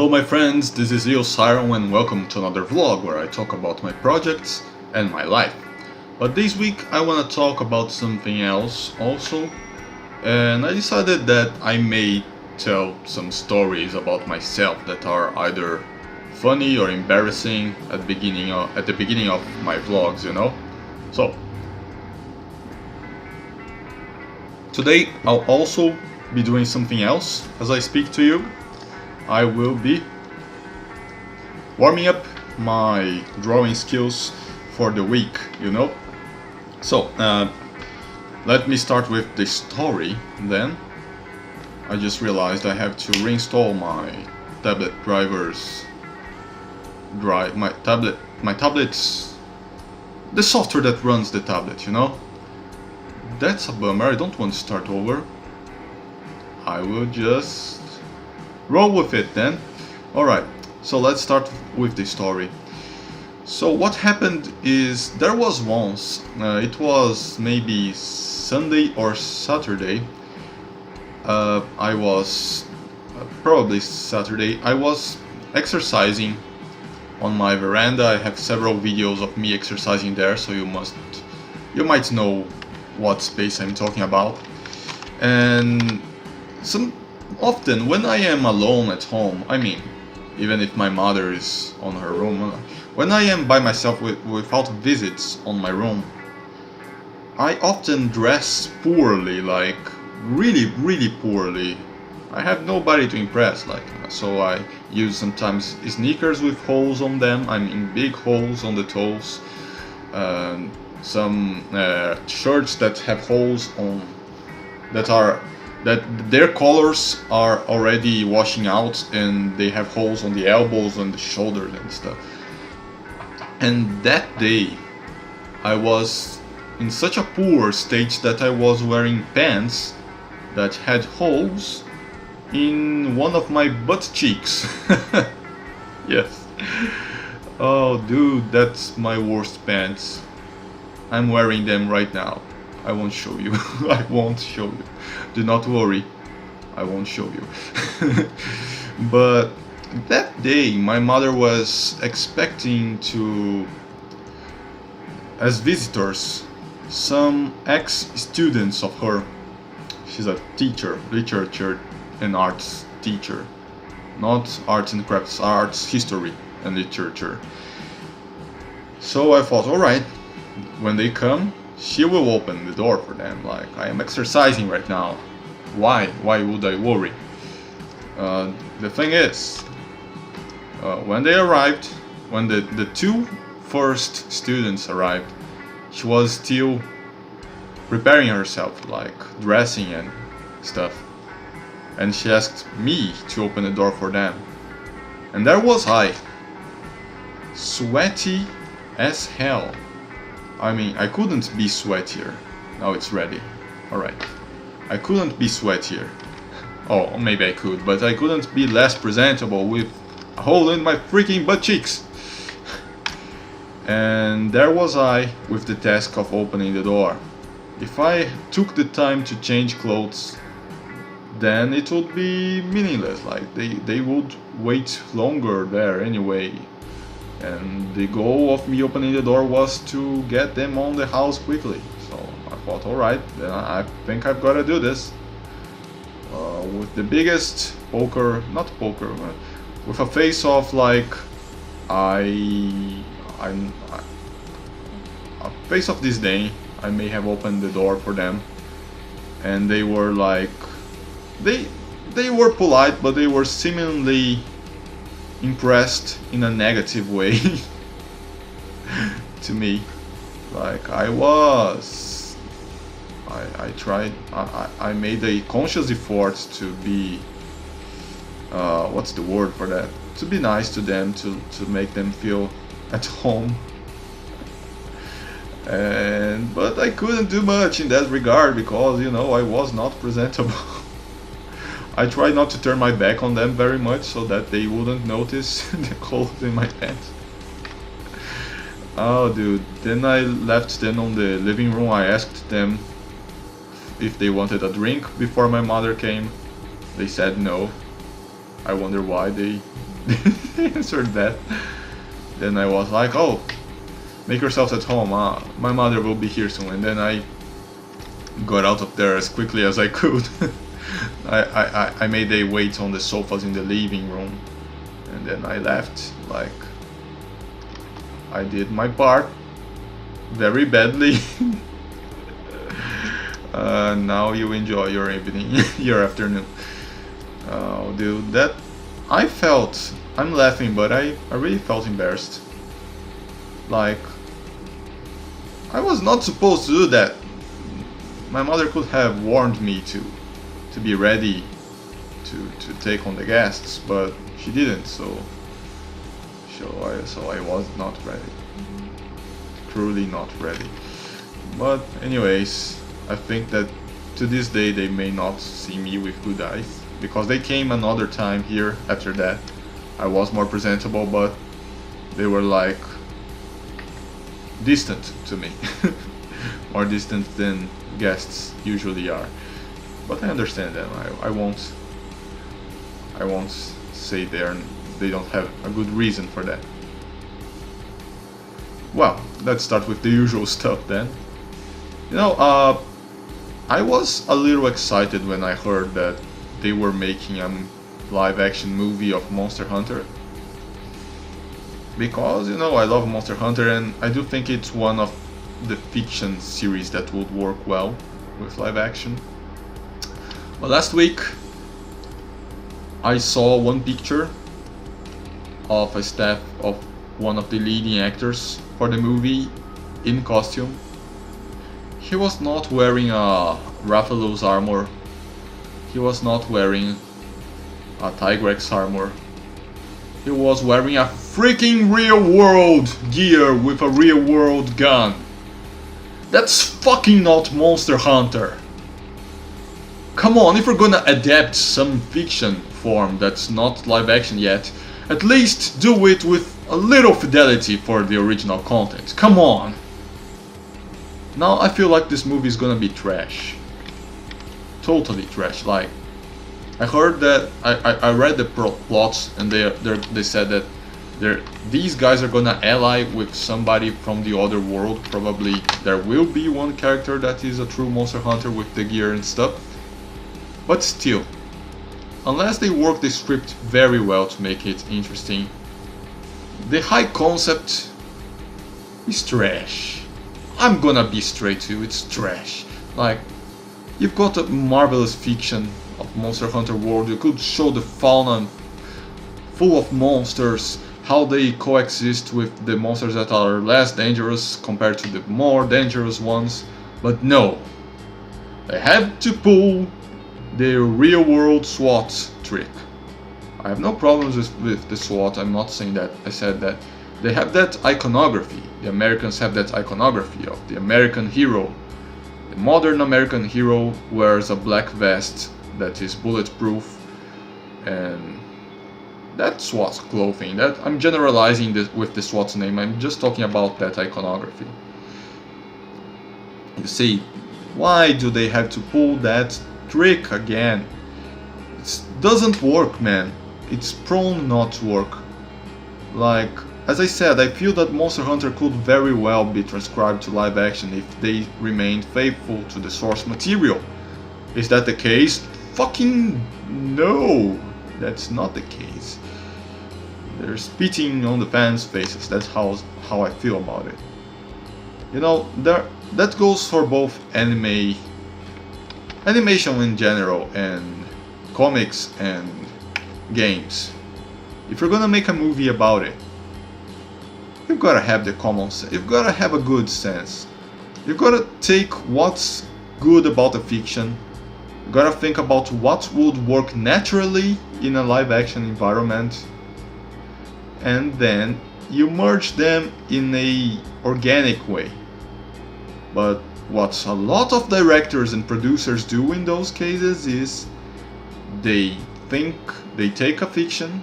Hello my friends, this is LeoSyron and welcome to another vlog where I talk about my projects and my life. But this week I want to talk about something else also, and I decided that I may tell some stories about myself that are either funny or embarrassing at the beginning of my vlogs, you know? So today I'll also be doing something else as I speak to you. I will be warming up my drawing skills for the week, you know? So, let me start with the story then. I just realized I have to reinstall my tablet drivers, my tablet's, the software that runs the tablet, you know? That's a bummer, I don't want to start over. I will just roll with it then. Alright, so let's start with the story. So what happened is there was once, it was maybe Sunday or Saturday, probably Saturday, I was exercising on my veranda. I have several videos of me exercising there, so you might know what space I'm talking about. And often when I am alone at home, I mean, even if my mother is on her room, when I am by myself without visits on my room, I often dress poorly, like really poorly. I have nobody to impress, so I use sometimes sneakers with holes on them, I mean big holes on the toes, some shirts that have holes on, that their colors are already washing out and they have holes on the elbows and the shoulders and stuff. And that day I was in such a poor state that I was wearing pants that had holes in one of my butt cheeks. Yes. Oh dude, that's my worst pants. I'm wearing them right now. I won't show you. I won't show you. Do not worry. I won't show you. But that day my mother was expecting as visitors, some ex-students of her. She's a teacher, literature and arts teacher. Not arts and crafts, arts, history and literature. So I thought, alright, when they come, she will open the door for them. Like, I am exercising right now. Why would I worry? The thing is, when they arrived, when the two first students arrived, she was still preparing herself, like dressing and stuff. And she asked me to open the door for them. And there was I, sweaty as hell. I mean, I couldn't be sweatier. Now it's ready. Alright. I couldn't be sweatier. Oh, maybe I could, but I couldn't be less presentable with a hole in my freaking butt cheeks. And there was I with the task of opening the door. If I took the time to change clothes, then it would be meaningless. Like, they would wait longer there anyway. And the goal of me opening the door was to get them on the house quickly. So I thought, alright, then I think I've got to do this. With the biggest not poker, but with a face of like, a face of disdain, I may have opened the door for them. And they were like, they were polite, but they were seemingly impressed in a negative way to me. Like, I made a conscious effort to be, what's the word for that? To be nice to them, to make them feel at home. But I couldn't do much in that regard because, you know, I was not presentable. I tried not to turn my back on them very much so that they wouldn't notice the clothes in my pants. Oh dude, then I left them on the living room. I asked them if they wanted a drink before my mother came. They said no. I wonder why they They answered that. Then I was like, oh, make yourselves at home, my mother will be here soon. And then I got out of there as quickly as I could. I made a wait on the sofas in the living room, and then I left. Like, I did my part very badly. Now you enjoy your evening, your afternoon. Dude, that I'm laughing, but I really felt embarrassed. Like, I was not supposed to do that. My mother could have warned me to be ready to take on the guests, but she didn't, so I was not ready. Truly not ready. But anyways, I think that to this day they may not see me with good eyes, because they came another time here after that. I was more presentable, but they were like distant to me. More distant than guests usually are. But I understand them. I won't say they don't have a good reason for that. Well, let's start with the usual stuff then. You know, I was a little excited when I heard that they were making a live action movie of Monster Hunter. Because, you know, I love Monster Hunter, and I do think it's one of the fiction series that would work well with live action. But last week I saw one picture of a staff of one of the leading actors for the movie in costume. He was not wearing a Rathalos armor. He was not wearing a Tigrex armor. He was wearing a freaking real world gear with a real world gun. That's fucking not Monster Hunter. Come on, if we're gonna adapt some fiction form that's not live action yet, at least do it with a little fidelity for the original content. Come on. Now I feel like this movie is gonna be trash. Totally trash. Like, I heard that I read the plots, and they said that these guys are gonna ally with somebody from the other world. Probably there will be one character that is a true Monster Hunter with the gear and stuff. But still, unless they work the script very well to make it interesting, the high concept is trash. I'm gonna be straight to you, it's trash. Like, you've got a marvelous fiction of Monster Hunter world. You could show the fauna full of monsters, how they coexist with the monsters that are less dangerous compared to the more dangerous ones. But no, they have to pull the real world SWAT trick. I have no problems with the SWAT, I'm not saying that. I said that they have that iconography. The Americans have that iconography of the American hero. The modern American hero wears a black vest that is bulletproof, and that's SWAT clothing. That I'm generalizing this with the SWAT name. I'm just talking about that iconography. You see, why do they have to pull that trick again? It doesn't work, man. It's prone not to work. Like, as I said, I feel that Monster Hunter could very well be transcribed to live action if they remained faithful to the source material. Is that the case? Fucking no! That's not the case. They're spitting on the fans' faces. That's how I feel about it. You know, that goes for both animation in general, and comics and games. If you're gonna make a movie about it, you've gotta have the common sense. You've gotta have a good sense. You've gotta take what's good about the fiction. You gotta think about what would work naturally in a live action environment, and then you merge them in a organic way. But what a lot of directors and producers do in those cases is they take a fiction,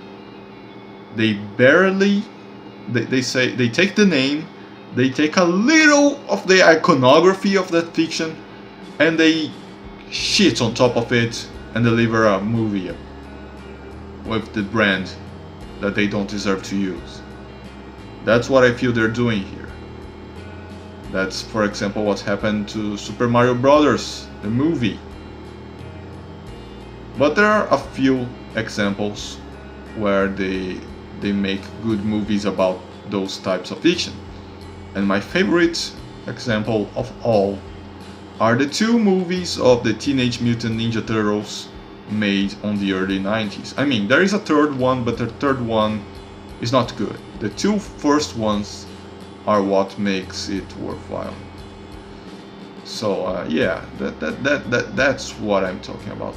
they take the name, they take a little of the iconography of that fiction, and they shit on top of it and deliver a movie with the brand that they don't deserve to use. That's what I feel they're doing here. That's, for example, what happened to Super Mario Brothers, the movie. But there are a few examples where they make good movies about those types of fiction. And my favorite example of all are the two movies of the Teenage Mutant Ninja Turtles made on the early 90s. I mean, there is a third one, but the third one is not good. The two first ones are what makes it worthwhile. So yeah, that's what I'm talking about.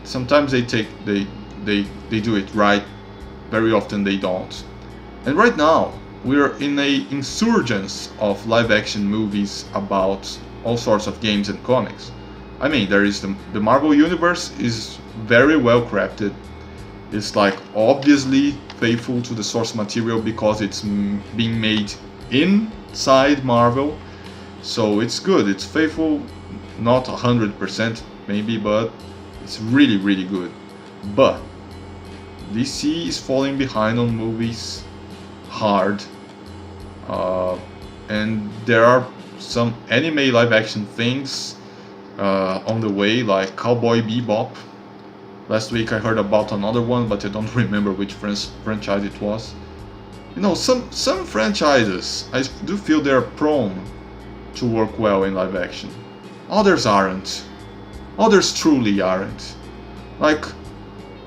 Sometimes they do it right, very often they don't. And right now we're in a insurgence of live action movies about all sorts of games and comics. I mean, there is the Marvel universe is very well crafted. It's like obviously faithful to the source material because it's being made inside Marvel, so it's good. It's faithful, not 100% maybe, but it's really really good. But DC is falling behind on movies hard, and there are some anime live action things on the way, like Cowboy Bebop. Last week I heard about another one, but I don't remember which franchise it was. You know, some franchises, I do feel they're prone to work well in live action. Others aren't. Others truly aren't. Like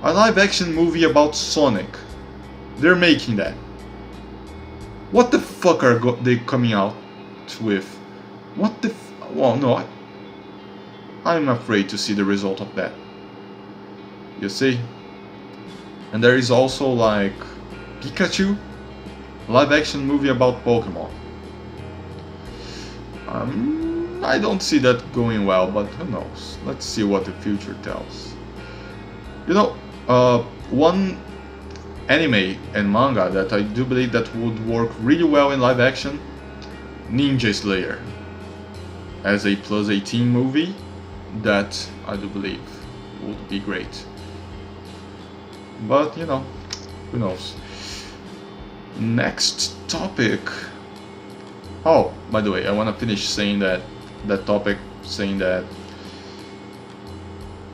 a live action movie about Sonic. They're making that. What the fuck are they coming out with? What the well, no, I'm afraid to see the result of that. You see? And there is also like Pikachu, live action movie about Pokemon. I don't see that going well, but who knows? Let's see what the future tells. You know, one anime and manga that I do believe that would work really well in live action, Ninja Slayer, as a +18 movie, that I do believe would be great. But you know, who knows? Next topic. Oh, by the way, I want to finish saying that topic, saying that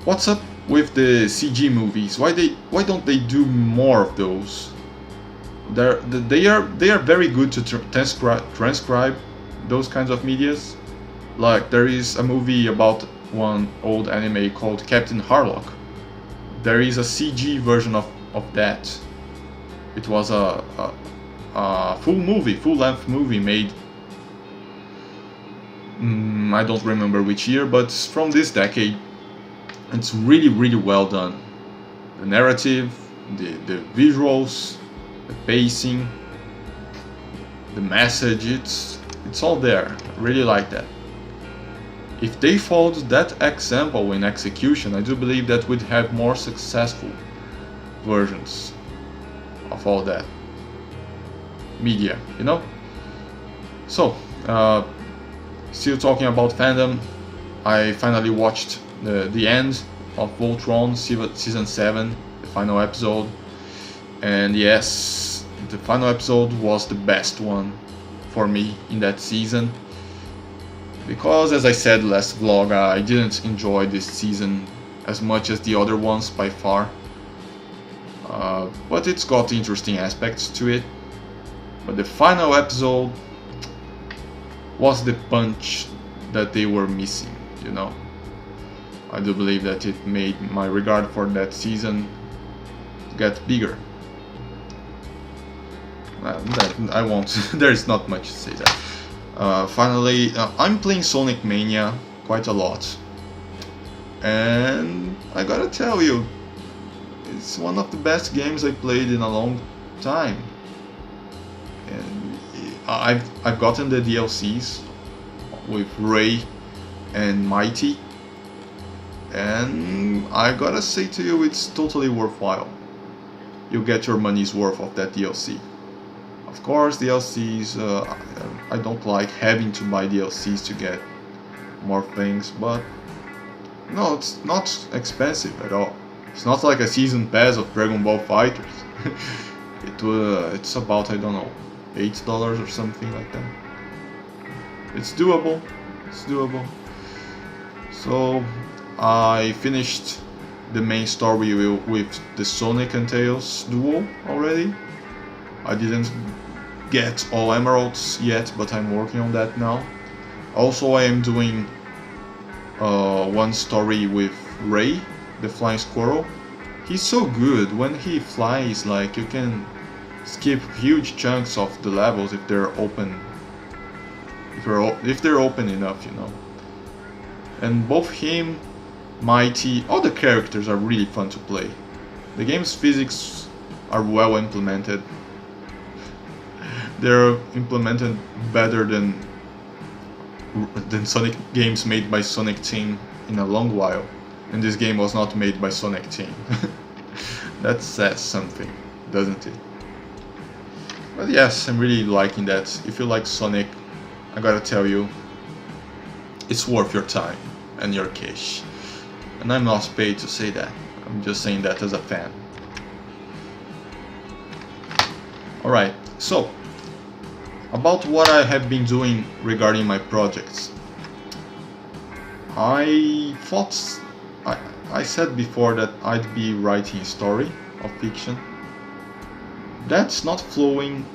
what's up with the CG movies? Why don't they do more of those? They are very good to transcribe those kinds of medias. Like there is a movie about one old anime called Captain Harlock. There is a CG version of that. It was a full-length movie made. I don't remember which year, but it's from this decade. It's really really well done. The narrative, the visuals, the pacing, the message, it's all there. I really like that. If they followed that example in execution, I do believe that we'd have more successful versions of all that media, you know? So, still talking about fandom, I finally watched the end of Voltron season 7, the final episode, and yes, the final episode was the best one for me in that season. Because, as I said last vlog, I didn't enjoy this season as much as the other ones by far. But it's got interesting aspects to it. But the final episode was the punch that they were missing, you know. I do believe that it made my regard for that season get bigger. I won't, there's not much to say there. Finally, I'm playing Sonic Mania quite a lot, and I gotta tell you, it's one of the best games I played in a long time. And I've gotten the DLCs with Ray and Mighty, and I gotta say to you, it's totally worthwhile. You get your money's worth of that DLC. Of course, DLCs, I don't like having to buy DLCs to get more things, but no, it's not expensive at all. It's not like a season pass of Dragon Ball FighterZ. It's about, I don't know, $8 or something like that. It's doable. It's doable. So I finished the main story with the Sonic and Tails duel already. I didn't get all emeralds yet, but I'm working on that now. Also, I am doing one story with Ray, the flying squirrel. He's so good. When he flies, like, you can skip huge chunks of the levels if they're open. If they're open enough, you know. And both him, Mighty, all the characters are really fun to play. The game's physics are well implemented. They're implemented better than Sonic games made by Sonic Team in a long while. And this game was not made by Sonic Team. That says something, doesn't it? But yes, I'm really liking that. If you like Sonic, I gotta tell you, it's worth your time and your cash. And I'm not paid to say that. I'm just saying that as a fan. Alright, so about what I have been doing regarding my projects. I said before that I'd be writing a story of fiction. That's not flowing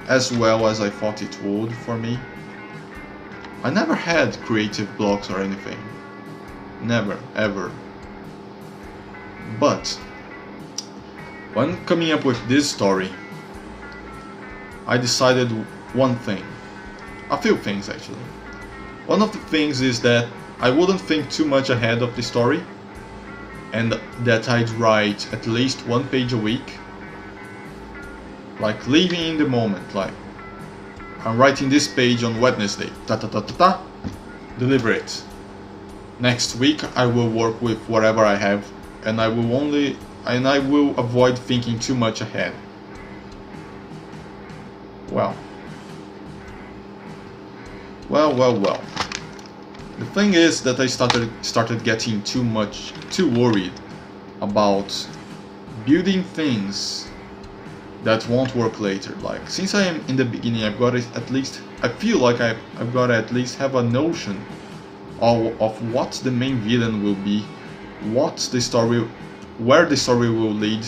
as well as I thought it would for me. I never had creative blocks or anything. Never, ever. But when coming up with this story, I decided one thing. A few things actually. One of the things is that I wouldn't think too much ahead of the story, and that I'd write at least one page a week. Like living in the moment, like I'm writing this page on Wednesday, deliver it. Next week I will work with whatever I have, and I will avoid thinking too much ahead. Well. The thing is that I started getting too worried about building things that won't work later. Like, since I am in the beginning, I feel like I've got to at least have a notion of what the main villain will be, where the story will lead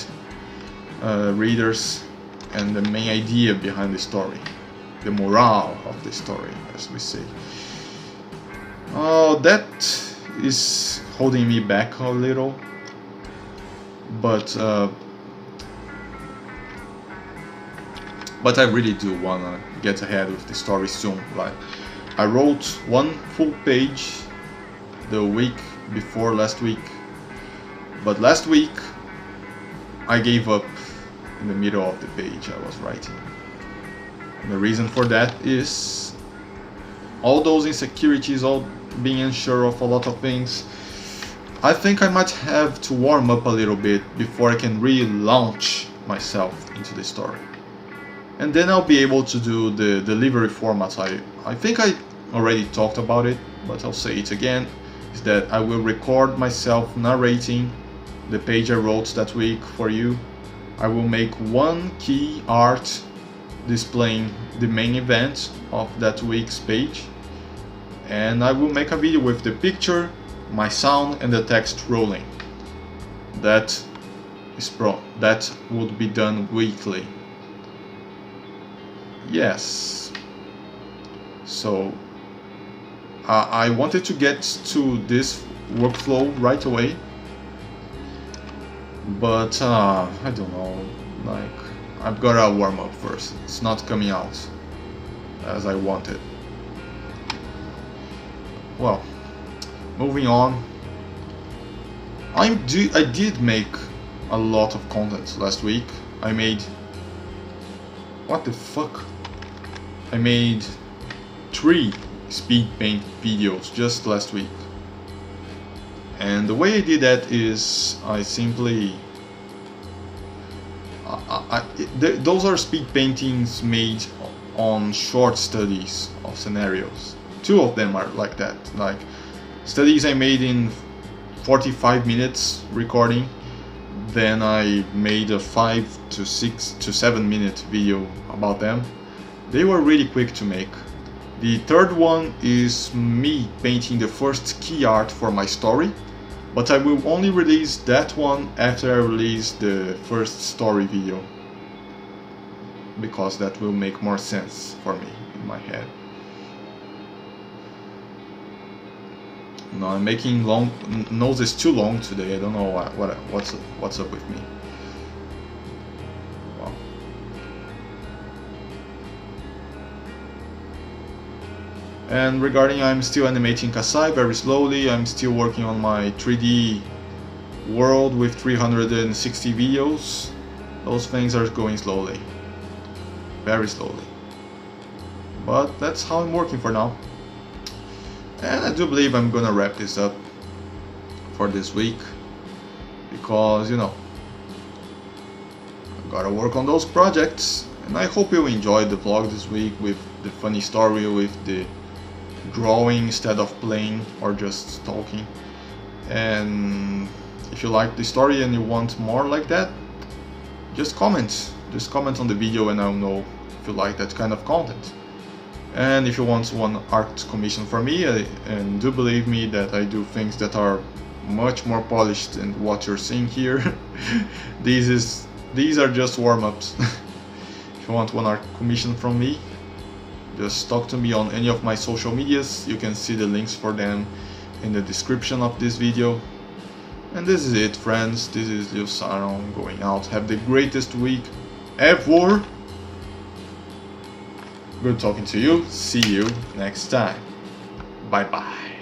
readers, and the main idea behind the story, the morale of the story, as we say. That is holding me back a little, but I really do wanna get ahead with the story soon. Like, I wrote one full page the week before last week, but last week I gave up in the middle of the page I was writing. And the reason for that is all those insecurities, all being unsure of a lot of things. I think I might have to warm up a little bit before I can really launch myself into the story. And then I'll be able to do the delivery format. I think I already talked about it, but I'll say it again, is that I will record myself narrating the page I wrote that week for you. I will make one key art displaying the main event of that week's page, and I will make a video with the picture, my sound, and the text rolling. That would be done weekly. Yes. So I wanted to get to this workflow right away, but I don't know, like, I've gotta warm up first. It's not coming out as I wanted. Well, moving on. I did make a lot of content last week. I made... What the fuck? I made 3 speed paint videos just last week. And the way I did that is I simply... those are speed paintings made on short studies of scenarios. 2 of them are like that, like studies I made in 45 minutes recording. then I made a 5 to 6 to 7 minute video about them. They were really quick to make. The third one is me painting the first key art for my story, but I will only release that one after I release the first story video, because that will make more sense for me in my head. No, I'm making long noses too long today. I don't know what's up with me. Wow. And regarding, I'm still animating Kasai very slowly. I'm still working on my 3D world with 360 videos. Those things are going slowly, very slowly. But that's how I'm working for now. And I do believe I'm gonna wrap this up for this week, because, you know, I gotta work on those projects. And I hope you enjoyed the vlog this week with the funny story, with the drawing instead of playing or just talking. And if you like the story and you want more like that, just comment on the video and I'll know if you like that kind of content. And if you want one art commission from me, and do believe me that I do things that are much more polished than what you're seeing here, these are just warm-ups. If you want one art commission from me, just talk to me on any of my social medias. You can see the links for them in the description of this video. And this is it, friends. This is LeoSyron going out. Have the greatest week ever. Good talking to you. See you next time. Bye bye.